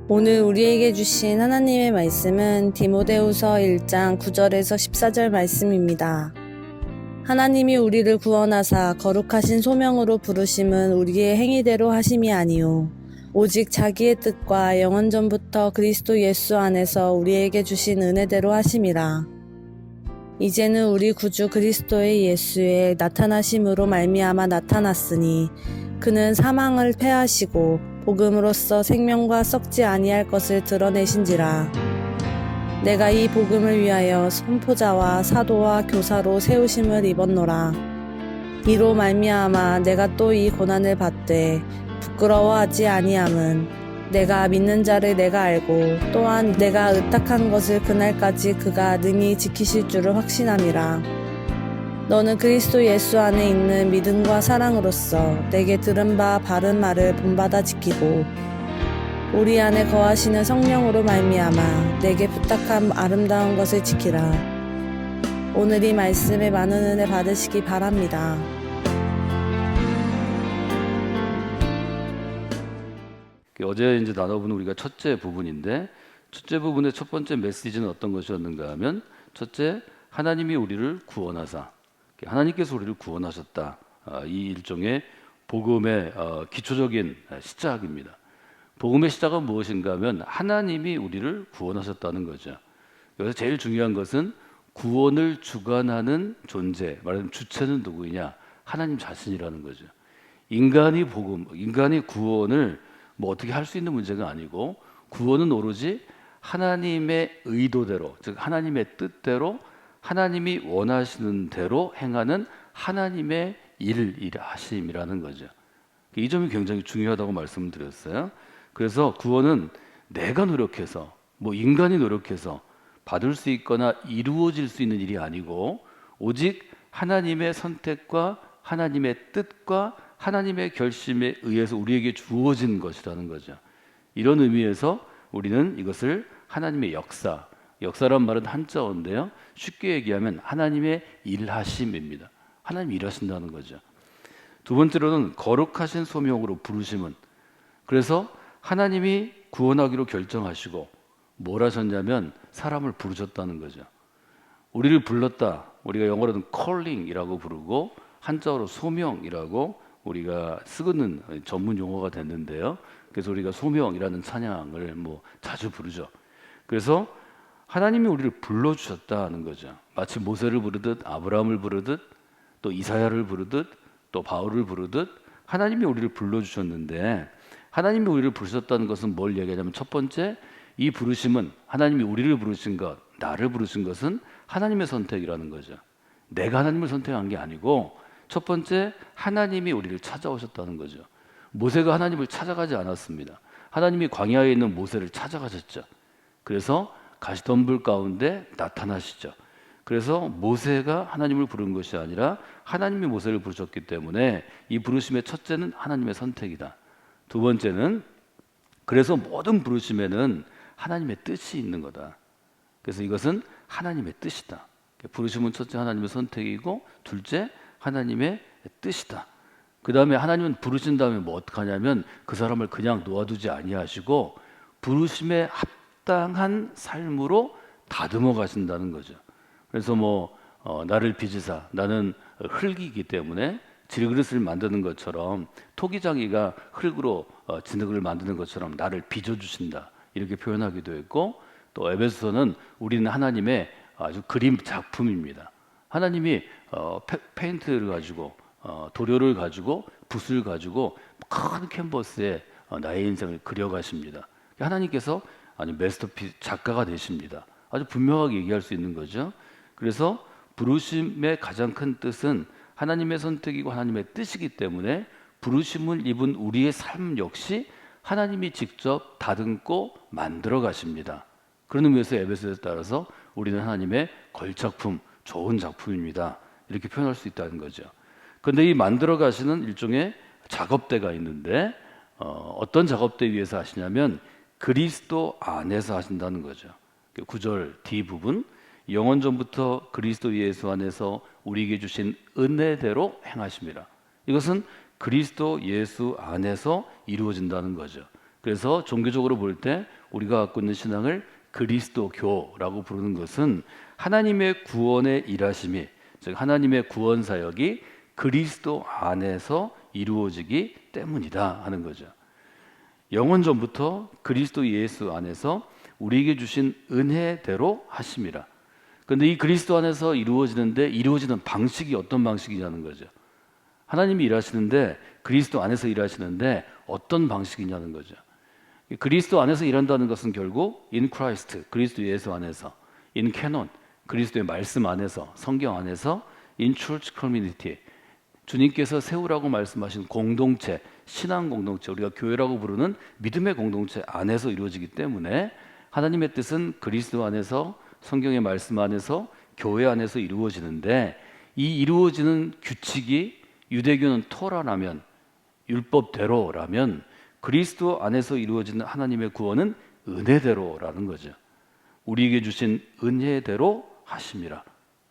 오늘 우리에게 주신 하나님의 말씀은 디모데후서 1장 9절에서 14절 말씀입니다. 하나님이 우리를 구원하사 거룩하신 소명으로 부르심은 우리의 행위대로 하심이 아니요 오직 자기의 뜻과 영원전부터 그리스도 예수 안에서 우리에게 주신 은혜대로 하심이라. 이제는 우리 구주 그리스도의 예수의 나타나심으로 말미암아 나타났으니 그는 사망을 패하시고 복음으로써 생명과 썩지 아니할 것을 드러내신지라. 내가 이 복음을 위하여 선포자와 사도와 교사로 세우심을 입었노라. 이로 말미암아 내가 또 이 고난을 받되 부끄러워하지 아니함은 내가 믿는 자를 내가 알고 또한 내가 의탁한 것을 그날까지 그가 능히 지키실 줄을 확신함이라. 너는 그리스도 예수 안에 있는 믿음과 사랑으로서 내게 들은 바 바른 말을 본받아 지키고 우리 안에 거하시는 성령으로 말미암아 내게 부탁한 아름다운 것을 지키라. 오늘 이 말씀에 많은 은혜 받으시기 바랍니다. 어제 이제 나눠본 우리가 첫째 부분인데, 첫째 부분의 첫 번째 메시지는 어떤 것이었는가 하면, 첫째, 하나님이 우리를 구원하사, 하나님께서 우리를 구원하셨다. 이 일종의 복음의 기초적인 시작입니다. 복음의 시작은 무엇인가 하면 하나님이 우리를 구원하셨다는 거죠. 여기서 제일 중요한 것은 구원을 주관하는 존재, 말하자면 주체는 누구이냐? 하나님 자신이라는 거죠. 인간이 구원을 뭐 어떻게 할 수 있는 문제가 아니고, 구원은 오로지 하나님의 의도대로, 즉 하나님의 뜻대로, 하나님이 원하시는 대로 행하는 하나님의 일하심이라는 거죠. 이 점이 굉장히 중요하다고 말씀을 드렸어요. 그래서 구원은 내가 노력해서, 인간이 노력해서 받을 수 있거나 이루어질 수 있는 일이 아니고, 오직 하나님의 선택과 하나님의 뜻과 하나님의 결심에 의해서 우리에게 주어진 것이라는 거죠. 이런 의미에서 우리는 이것을 하나님의 역사란 말은 한자어인데요, 쉽게 얘기하면 하나님의 일하심입니다. 하나님이 일하신다는 거죠. 두 번째로는 거룩하신 소명으로 부르심은, 그래서 하나님이 구원하기로 결정하시고 뭘 하셨냐면 사람을 부르셨다는 거죠. 우리를 불렀다. 우리가 영어로는 calling이라고 부르고 한자어로 소명이라고 우리가 쓰는 전문 용어가 됐는데요. 그래서 우리가 소명이라는 찬양을 자주 부르죠. 그래서 하나님이 우리를 불러주셨다는 거죠. 마치 모세를 부르듯, 아브라함을 부르듯, 또 이사야를 부르듯, 또 바울을 부르듯 하나님이 우리를 불러주셨는데, 하나님이 우리를 부르셨다는 것은 뭘 얘기하냐면, 첫 번째, 이 부르심은, 하나님이 우리를 부르신 것, 나를 부르신 것은 하나님의 선택이라는 거죠. 내가 하나님을 선택한 게 아니고, 첫 번째, 하나님이 우리를 찾아오셨다는 거죠. 모세가 하나님을 찾아가지 않았습니다. 하나님이 광야에 있는 모세를 찾아가셨죠. 그래서 가시덤불 가운데 나타나시죠. 그래서 모세가 하나님을 부른 것이 아니라 하나님이 모세를 부르셨기 때문에 이 부르심의 첫째는 하나님의 선택이다. 두 번째는, 그래서 모든 부르심에는 하나님의 뜻이 있는 거다. 그래서 이것은 하나님의 뜻이다. 부르심은 첫째 하나님의 선택이고, 둘째 하나님의 뜻이다. 그 다음에 하나님은 부르신 다음에 어떻게 하냐면, 그 사람을 그냥 놓아두지 아니하시고 부르심에 합당한 삶으로 다듬어 가신다는 거죠. 그래서 나를 빚으사, 나는 흙이기 때문에 질그릇을 만드는 것처럼, 토기장이가 흙으로 진흙을 만드는 것처럼 나를 빚어주신다, 이렇게 표현하기도 했고, 또 에베소서는 우리는 하나님의 아주 그림 작품입니다. 하나님이 페인트를 가지고, 도료를 가지고, 붓을 가지고 큰 캔버스에 나의 인생을 그려가십니다. 하나님께서 아주 마스터피스 작가가 되십니다. 아주 분명하게 얘기할 수 있는 거죠. 그래서 부르심의 가장 큰 뜻은 하나님의 선택이고 하나님의 뜻이기 때문에, 부르심을 입은 우리의 삶 역시 하나님이 직접 다듬고 만들어 가십니다. 그런 의미에서 에베소에 따라서 우리는 하나님의 걸작품, 좋은 작품입니다, 이렇게 표현할 수 있다는 거죠. 그런데 이 만들어 가시는 일종의 작업대가 있는데, 어떤 작업대 위에서 하시냐면 그리스도 안에서 하신다는 거죠. 9절 D 부분, 영원전부터 그리스도 예수 안에서 우리에게 주신 은혜대로 행하심이라. 이것은 그리스도 예수 안에서 이루어진다는 거죠. 그래서 종교적으로 볼 때 우리가 갖고 있는 신앙을 그리스도교라고 부르는 것은 하나님의 구원의 일하심이, 즉 하나님의 구원 사역이 그리스도 안에서 이루어지기 때문이다 하는 거죠. 영원 전부터 그리스도 예수 안에서 우리에게 주신 은혜대로 하심이라. 그런데 이 그리스도 안에서 이루어지는데 이루어지는 방식이 어떤 방식이냐는 거죠. 하나님이 일하시는데 그리스도 안에서 일하시는데 어떤 방식이냐는 거죠. 그리스도 안에서 일한다는 것은 결국 in Christ, 그리스도 예수 안에서, in canon, 그리스도의 말씀 안에서, 성경 안에서, in church community, 주님께서 세우라고 말씀하신 공동체, 신앙 공동체, 우리가 교회라고 부르는 믿음의 공동체 안에서 이루어지기 때문에 하나님의 뜻은 그리스도 안에서, 성경의 말씀 안에서, 교회 안에서 이루어지는데, 이 이루어지는 규칙이 유대교는 토라라면, 율법대로라면 그리스도 안에서 이루어지는 하나님의 구원은 은혜대로라는 거죠. 우리에게 주신 은혜대로 하심이라.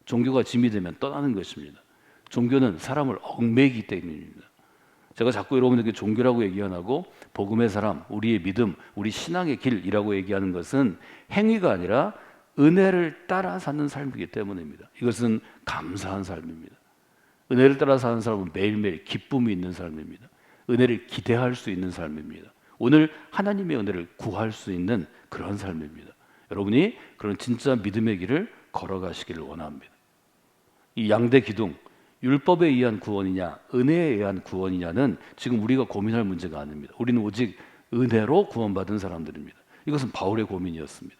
종교가 짐이 되면 떠나는 것입니다. 종교는 사람을 얽매이기 때문입니다. 제가 자꾸 여러분들에게 종교라고 얘기 안 하고 복음의 사람, 우리의 믿음, 우리 신앙의 길이라고 얘기하는 것은 행위가 아니라 은혜를 따라 사는 삶이기 때문입니다. 이것은 감사한 삶입니다. 은혜를 따라 사는 사람은 매일매일 기쁨이 있는 삶입니다. 은혜를 기대할 수 있는 삶입니다. 오늘 하나님의 은혜를 구할 수 있는 그런 삶입니다. 여러분이 그런 진짜 믿음의 길을 걸어가시기를 원합니다. 이 양대 기둥, 율법에 의한 구원이냐 은혜에 의한 구원이냐는 지금 우리가 고민할 문제가 아닙니다. 우리는 오직 은혜로 구원받은 사람들입니다. 이것은 바울의 고민이었습니다.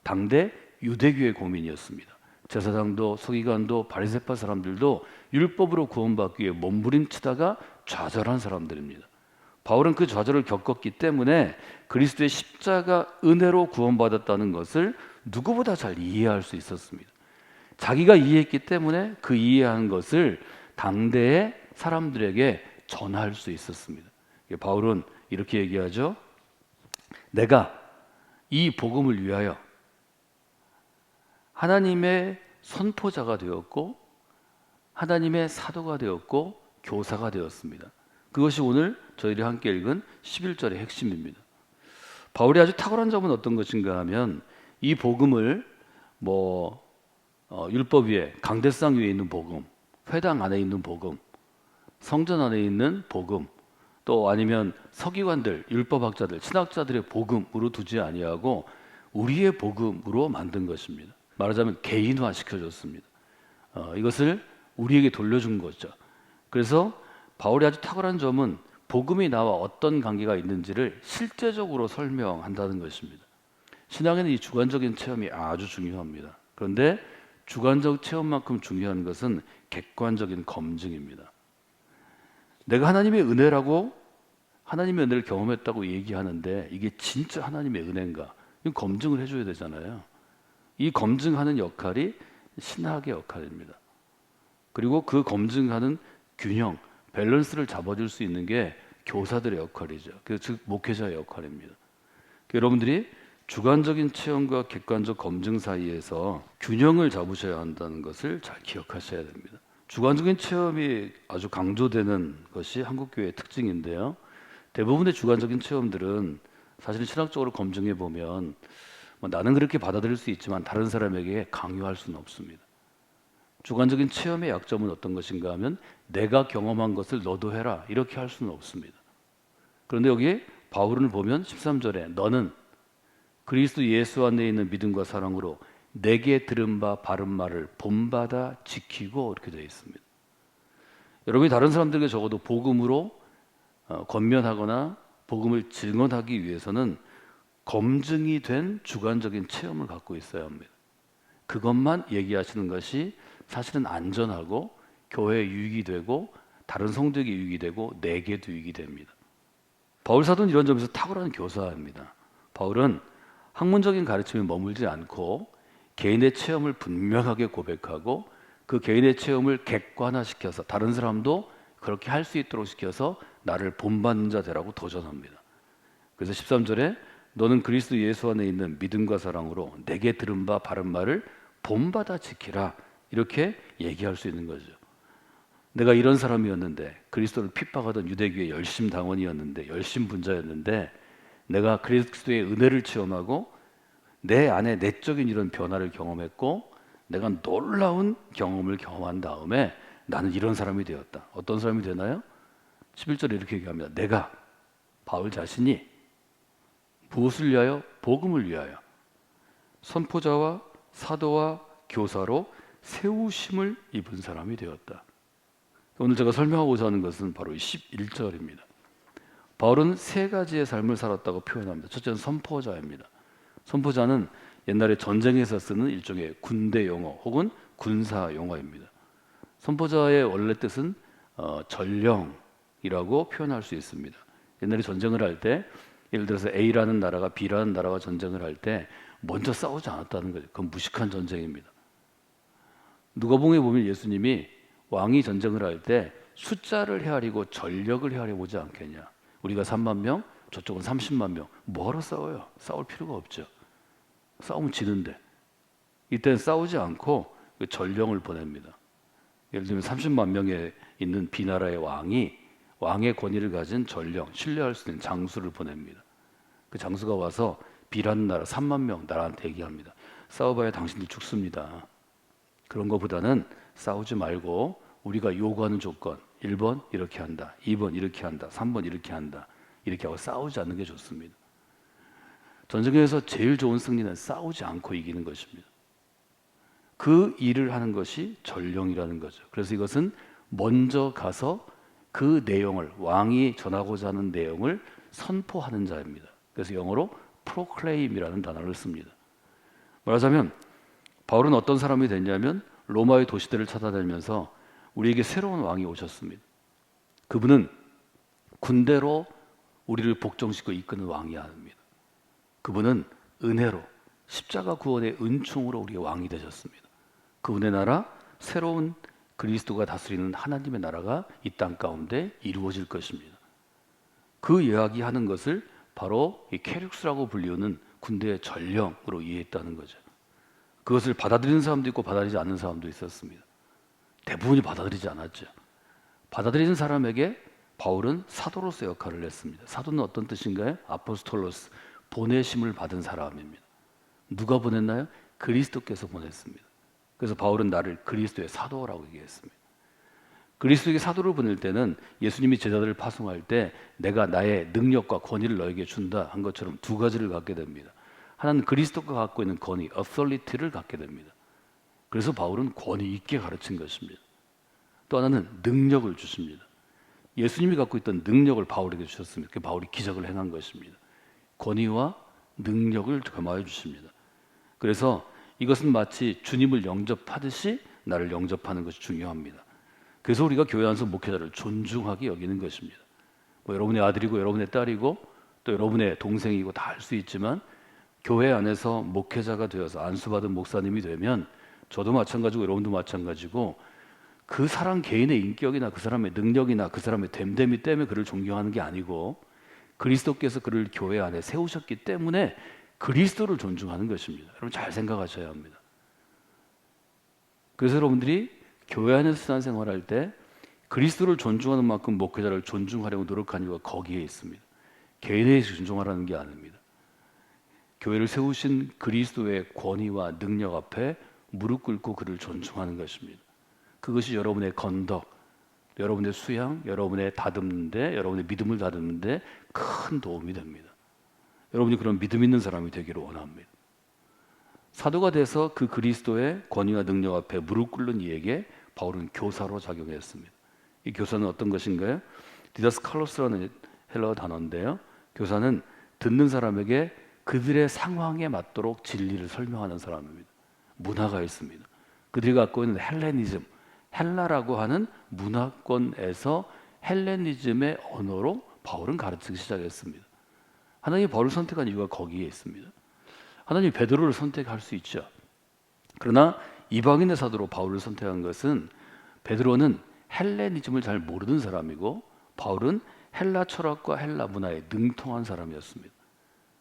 당대 유대교의 고민이었습니다. 제사장도 서기관도 바리새파 사람들도 율법으로 구원받기 위해 몸부림치다가 좌절한 사람들입니다. 바울은 그 좌절을 겪었기 때문에 그리스도의 십자가 은혜로 구원받았다는 것을 누구보다 잘 이해할 수 있었습니다. 자기가 이해했기 때문에 그 이해한 것을 당대의 사람들에게 전할 수 있었습니다. 바울은 이렇게 얘기하죠. 내가 이 복음을 위하여 하나님의 선포자가 되었고 하나님의 사도가 되었고 교사가 되었습니다. 그것이 오늘 저희들이 함께 읽은 11절의 핵심입니다. 바울이 아주 탁월한 점은 어떤 것인가 하면 이 복음을 율법 위에 강대상 위에 있는 복음, 회당 안에 있는 복음, 성전 안에 있는 복음, 또 아니면 서기관들, 율법학자들, 신학자들의 복음으로 두지 아니하고 우리의 복음으로 만든 것입니다. 말하자면 개인화 시켜줬습니다. 이것을 우리에게 돌려준 거죠. 그래서 바울이 아주 탁월한 점은 복음이 나와 어떤 관계가 있는지를 실제적으로 설명한다는 것입니다. 신앙에는 이 주관적인 체험이 아주 중요합니다. 그런데 주관적 체험만큼 중요한 것은 객관적인 검증입니다. 내가 하나님의 은혜라고 하나님의 은혜를 경험했다고 얘기하는데 이게 진짜 하나님의 은혜인가? 이건 검증을 해줘야 되잖아요. 이 검증하는 역할이 신학의 역할입니다. 그리고 그 검증하는 균형, 밸런스를 잡아줄 수 있는 게 교사들의 역할이죠. 즉 목회자의 역할입니다. 여러분들이 주관적인 체험과 객관적 검증 사이에서 균형을 잡으셔야 한다는 것을 잘 기억하셔야 됩니다. 주관적인 체험이 아주 강조되는 것이 한국교회의 특징인데요. 대부분의 주관적인 체험들은 사실은 신학적으로 검증해 보면 나는 그렇게 받아들일 수 있지만 다른 사람에게 강요할 수는 없습니다. 주관적인 체험의 약점은 어떤 것인가 하면 내가 경험한 것을 너도 해라 이렇게 할 수는 없습니다. 그런데 여기 바울을 보면 13절에 너는 그리스도 예수 안에 있는 믿음과 사랑으로 내게 들은 바 바른 말을 본받아 지키고 이렇게 되어 있습니다. 여러분이 다른 사람들에게 적어도 복음으로 권면하거나 복음을 증언하기 위해서는 검증이 된 주관적인 체험을 갖고 있어야 합니다. 그것만 얘기하시는 것이 사실은 안전하고 교회에 유익이 되고 다른 성도에게 유익이 되고 내게도 유익이 됩니다. 바울 사도는 이런 점에서 탁월한 교사입니다. 바울은 학문적인 가르침에 머물지 않고 개인의 체험을 분명하게 고백하고 그 개인의 체험을 객관화시켜서 다른 사람도 그렇게 할 수 있도록 시켜서 나를 본받는 자 되라고 도전합니다. 그래서 13절에 너는 그리스도 예수 안에 있는 믿음과 사랑으로 내게 들은 바 바른 말을 본받아 지키라 이렇게 얘기할 수 있는 거죠. 내가 이런 사람이었는데 그리스도를 핍박하던 유대교의 열심 당원이었는데 열심 분자였는데 내가 그리스도의 은혜를 체험하고 내 안에 내적인 이런 변화를 경험했고 내가 놀라운 경험을 경험한 다음에 나는 이런 사람이 되었다. 어떤 사람이 되나요? 11절에 이렇게 얘기합니다. 내가 바울 자신이 무엇을 위하여? 복음을 위하여 선포자와 사도와 교사로 세우심을 입은 사람이 되었다. 오늘 제가 설명하고자 하는 것은 바로 11절입니다. 바울은 세 가지의 삶을 살았다고 표현합니다. 첫째는 선포자입니다. 선포자는 옛날에 전쟁에서 쓰는 일종의 군대 용어 혹은 군사 용어입니다. 선포자의 원래 뜻은 전령이라고 표현할 수 있습니다. 옛날에 전쟁을 할 때 예를 들어서 A라는 나라가 B라는 나라와 전쟁을 할 때 먼저 싸우지 않았다는 거죠. 그건 무식한 전쟁입니다. 누가복음에 보면 예수님이 왕이 전쟁을 할 때 숫자를 헤아리고 전력을 헤아려 보지 않겠냐. 우리가 3만 명, 저쪽은 30만 명. 뭐하러 싸워요? 싸울 필요가 없죠. 싸우면 지는데. 이때는 싸우지 않고 그 전령을 보냅니다. 예를 들면 30만 명에 있는 비나라의 왕의 권위를 가진 전령, 신뢰할 수 있는 장수를 보냅니다. 그 장수가 와서 B라는 나라 3만 명 나라한테 얘기합니다. 싸워봐야 당신들 죽습니다. 그런 것보다는 싸우지 말고 우리가 요구하는 조건 1번 이렇게 한다, 2번 이렇게 한다, 3번 이렇게 한다, 이렇게 하고 싸우지 않는 게 좋습니다. 전쟁에서 제일 좋은 승리는 싸우지 않고 이기는 것입니다. 그 일을 하는 것이 전령이라는 거죠. 그래서 이것은 먼저 가서 그 내용을, 왕이 전하고자 하는 내용을 선포하는 자입니다. 그래서 영어로 proclaim이라는 단어를 씁니다. 말하자면 바울은 어떤 사람이 됐냐면 로마의 도시들을 찾아다니면서 우리에게 새로운 왕이 오셨습니다. 그분은 군대로 우리를 복종시키고 이끄는 왕이 아닙니다. 그분은 은혜로 십자가 구원의 은총으로 우리의 왕이 되셨습니다. 그분의 나라, 새로운 그리스도가 다스리는 하나님의 나라가 이 땅 가운데 이루어질 것입니다. 그 이야기하는 것을 바로 이 캐륙스라고 불리우는 군대의 전령으로 이해했다는 거죠. 그것을 받아들이는 사람도 있고 받아들이지 않는 사람도 있었습니다. 대부분이 받아들이지 않았죠. 받아들이는 사람에게 바울은 사도로서 역할을 했습니다. 사도는 어떤 뜻인가요? 아포스톨로스, 보내심을 받은 사람입니다. 누가 보냈나요? 그리스도께서 보냈습니다. 그래서 바울은 나를 그리스도의 사도라고 얘기했습니다. 그리스도에게 사도를 보낼 때는 예수님이 제자들을 파송할 때 내가 나의 능력과 권위를 너에게 준다 한 것처럼 두 가지를 갖게 됩니다. 하나는 그리스도가 갖고 있는 권위, authority를 갖게 됩니다. 그래서 바울은 권위 있게 가르친 것입니다. 또 하나는 능력을 주십니다. 예수님이 갖고 있던 능력을 바울에게 주셨습니다. 그 바울이 기적을 행한 것입니다. 권위와 능력을 겸하여 주십니다. 그래서 이것은 마치 주님을 영접하듯이 나를 영접하는 것이 중요합니다. 그래서 우리가 교회 안에서 목회자를 존중하게 여기는 것입니다. 뭐 여러분의 아들이고 여러분의 딸이고 또 여러분의 동생이고 다 할 수 있지만 교회 안에서 목회자가 되어서 안수받은 목사님이 되면 저도 마찬가지고 여러분도 마찬가지고 그 사람 개인의 인격이나 그 사람의 능력이나 그 사람의 됨됨이 때문에 그를 존경하는 게 아니고 그리스도께서 그를 교회 안에 세우셨기 때문에 그리스도를 존중하는 것입니다. 여러분 잘 생각하셔야 합니다. 그래서 여러분들이 교회 안에서 신앙생활할 때 그리스도를 존중하는 만큼 목회자를 존중하려고 노력하는 이유가 거기에 있습니다. 개인에 대해서 존중하라는 게 아닙니다. 교회를 세우신 그리스도의 권위와 능력 앞에 무릎 꿇고 그를 존중하는 것입니다. 그것이 여러분의 건덕, 여러분의 수양, 여러분의 다듬는데, 여러분의 믿음을 다듬는데 큰 도움이 됩니다. 여러분이 그런 믿음 있는 사람이 되기를 원합니다. 사도가 돼서 그 그리스도의 권위와 능력 앞에 무릎 꿇는 이에게 바울은 교사로 작용했습니다. 이 교사는 어떤 것인가요? 디다스칼로스라는 헬라어 단어인데요. 교사는 듣는 사람에게 그들의 상황에 맞도록 진리를 설명하는 사람입니다. 문화가 있습니다. 그들이 갖고 있는 헬레니즘, 헬라라고 하는 문화권에서 헬레니즘의 언어로 바울은 가르치기 시작했습니다. 하나님이 바울을 선택한 이유가 거기에 있습니다. 하나님이 베드로를 선택할 수 있죠. 그러나 이방인의 사도로 바울을 선택한 것은 베드로는 헬레니즘을 잘 모르는 사람이고 바울은 헬라 철학과 헬라 문화에 능통한 사람이었습니다.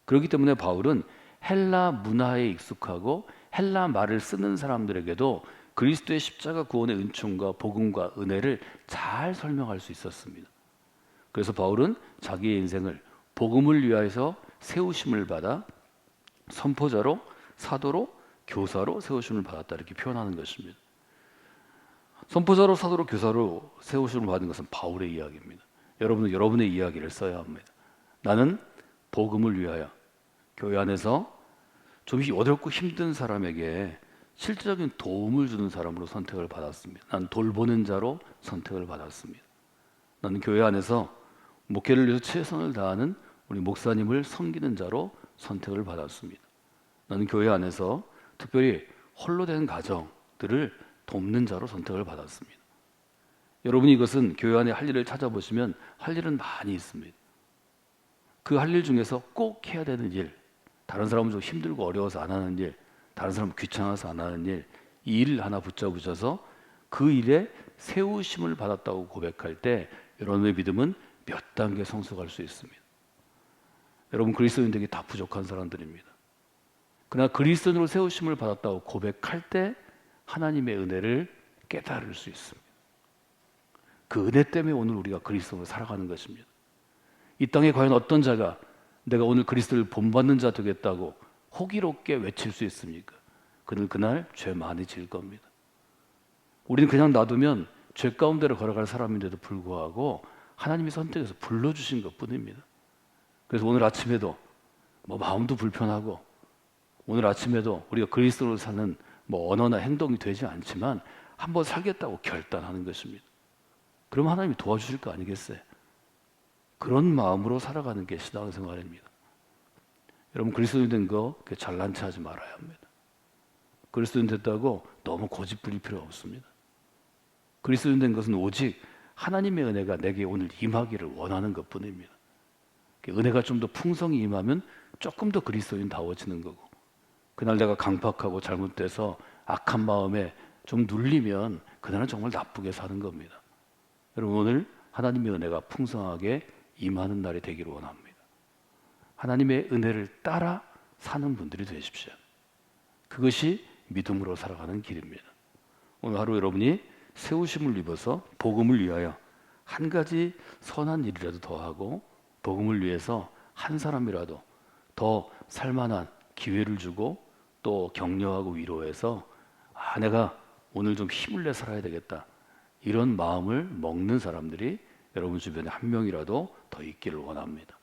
그렇기 때문에 바울은 헬라 문화에 익숙하고 헬라 말을 쓰는 사람들에게도 그리스도의 십자가 구원의 은총과 복음과 은혜를 잘 설명할 수 있었습니다. 그래서 바울은 자기의 인생을 복음을 위하여서 세우심을 받아 선포자로, 사도로, 교사로 세우심을 받았다 이렇게 표현하는 것입니다. 선포자로, 사도로, 교사로 세우심을 받은 것은 바울의 이야기입니다. 여러분은 여러분의 이야기를 써야 합니다. 나는 복음을 위하여 교회 안에서 좀 어렵고 힘든 사람에게 실질적인 도움을 주는 사람으로 선택을 받았습니다. 난 돌보는 자로 선택을 받았습니다. 나는 교회 안에서 목회를 위해서 최선을 다하는 우리 목사님을 섬기는 자로 선택을 받았습니다. 나는 교회 안에서 특별히 홀로 된 가정들을 돕는 자로 선택을 받았습니다. 여러분이 이것은 교회 안에 할 일을 찾아보시면 할 일은 많이 있습니다. 그 할 일 중에서 꼭 해야 되는 일, 다른 사람은 좀 힘들고 어려워서 안 하는 일, 다른 사람은 귀찮아서 안 하는 일, 이 일 하나 붙잡으셔서 그 일에 세우심을 받았다고 고백할 때 여러분의 믿음은 몇 단계 성숙할 수 있습니다. 여러분 그리스도인들이 다 부족한 사람들입니다. 그러나 그리스도인으로 세우심을 받았다고 고백할 때 하나님의 은혜를 깨달을 수 있습니다. 그 은혜 때문에 오늘 우리가 그리스도로 살아가는 것입니다. 이 땅에 과연 어떤 자가 내가 오늘 그리스도를 본받는 자 되겠다고 호기롭게 외칠 수 있습니까? 그는 그날 죄 많이 질 겁니다. 우리는 그냥 놔두면 죄 가운데로 걸어갈 사람인데도 불구하고 하나님이 선택해서 불러주신 것뿐입니다. 그래서 오늘 아침에도 마음도 불편하고 오늘 아침에도 우리가 그리스도로 사는 언어나 행동이 되지 않지만 한번 살겠다고 결단하는 것입니다. 그럼 하나님이 도와주실 거 아니겠어요? 그런 마음으로 살아가는 게 신앙생활입니다. 여러분 그리스도인 된 거 잘난 체 하지 말아야 합니다. 그리스도인 됐다고 너무 고집 부릴 필요 없습니다. 그리스도인 된 것은 오직 하나님의 은혜가 내게 오늘 임하기를 원하는 것뿐입니다. 은혜가 좀 더 풍성히 임하면 조금 더 그리스도인다워지는 거고, 그날 내가 강팍하고 잘못돼서 악한 마음에 좀 눌리면 그날은 정말 나쁘게 사는 겁니다. 여러분 오늘 하나님의 은혜가 풍성하게 임하는 날이 되기를 원합니다. 하나님의 은혜를 따라 사는 분들이 되십시오. 그것이 믿음으로 살아가는 길입니다. 오늘 하루 여러분이 세우심을 입어서 복음을 위하여 한 가지 선한 일이라도 더 하고 복음을 위해서 한 사람이라도 더 살만한 기회를 주고 또 격려하고 위로해서 내가 오늘 좀 힘을 내 살아야 되겠다, 이런 마음을 먹는 사람들이 여러분 주변에 한 명이라도 더 있기를 원합니다.